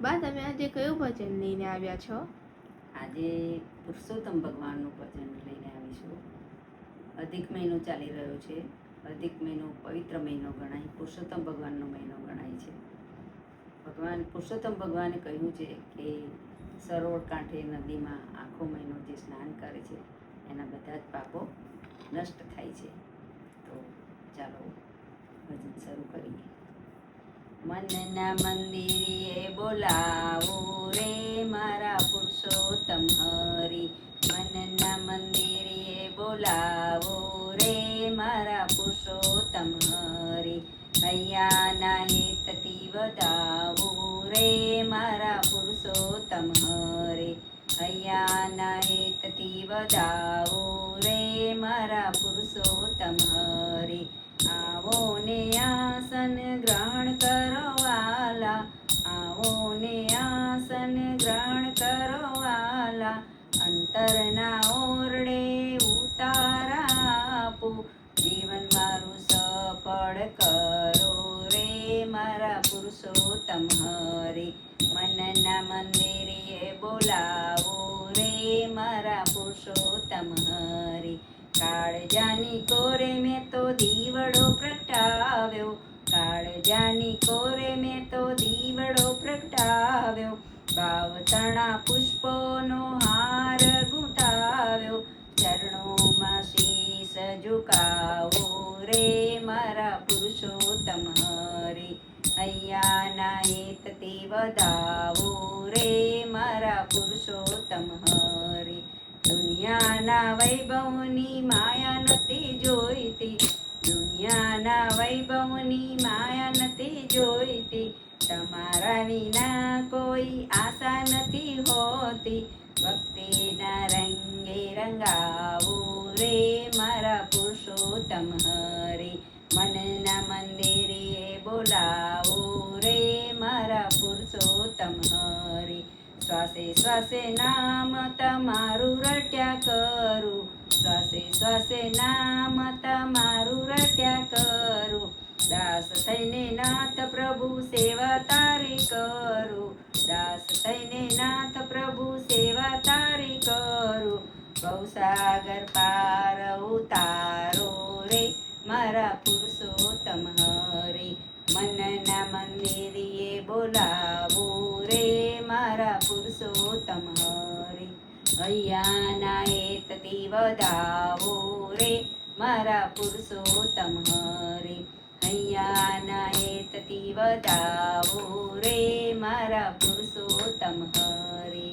બા, તમે આજે કયું ભજન લઈને આવ્યા છો? આજે પુરુષોત્તમ ભગવાનનું ભજન લઈને આવીશું. અધિક મહિનો ચાલી રહ્યો છે. અધિક મહિનો પવિત્ર મહિનો ગણાય, પુરુષોત્તમ ભગવાનનો મહિનો ગણાય છે. પુરુષોત્તમ ભગવાને કહ્યું છે કે સરોવર કાંઠે નદીમાં આખો મહિનો જે સ્નાન કરે છે એના બધા જ પાપો નષ્ટ થાય છે. તો ચાલો ભજન શરૂ કરીએ. મનના મંદિરે બોલાવો રે મારા પુરુષોત્તમ હરી. મનના મંદિરે બોલાવો રે મારા પુરુષોત્તમ હરી. હૈયાના હેતથી વધાવો રે મારા પુરુષોત્તમ હરી. હૈયાના હેતથી વધાવો રે મારા પુરુષોત્તમ હરી. આવો ને આસન ગ્રહણ કરો વાલા. આવો ને આસન ગ્રહણ કરો વાલા. અંતરના ઓરડે ઉતારા આપો. જીવન મારું સફળ કરો રે મારા પુરુષોત્તમ હરી. મનના મંદિરે બોલાવો રે મારા પુરુષોત્તમ હરી. કાળજાની કોરે મેં તો દીવડો પ્રગટાવ્યો. કાળજાની કોરે મેં તો દીવડો પ્રગટાવ્યો. ભાવતણા પુષ્પોનો હાર ગૂંથાવ્યો. ચરણોમાં શીશ ઝુકાવો રે મારા પુરુષોત્તમ હરી. હૈયાના હેતથી વધાવો રે મારા પુરુષોત્તમ હરી. દુનિયાના વૈભવની માયા નથી જોઈતી. દુનિયાના વૈભવની માયા નથી જોઈતી. તમારા વિના કોઈ આશા નથી હોતી. ભક્તિના રંગે રંગાવો રે મારા પુરુષોત્તમ હરી. મનના મંદિરે બોલાવો રે મારા પુરુષોત્તમ હરી. શ્વાસે શ્વાસે નામ તમારું રટ્યા કરું. શ્વાસે શ્વાસે નામ તમારું રટ્યા કરું. દાસ થઈને નાથ પ્રભુ સેવા તારી કરું. દાસ થઈને નાથ પ્રભુ સેવા તારી કરું. ભવસાગર પાર ઉતારો રે મારા પુરુષોત્તમ હરી. મનના મંદિરે બોલાવો રે મારા પુરુષોત્તમ હરી. હૈયાના હેતથી વધાવો રે મારા પુરુષોત્તમ હરી. હૈયાના હેતથી વધાવો રે મારા પુરુષોત્તમ હરી.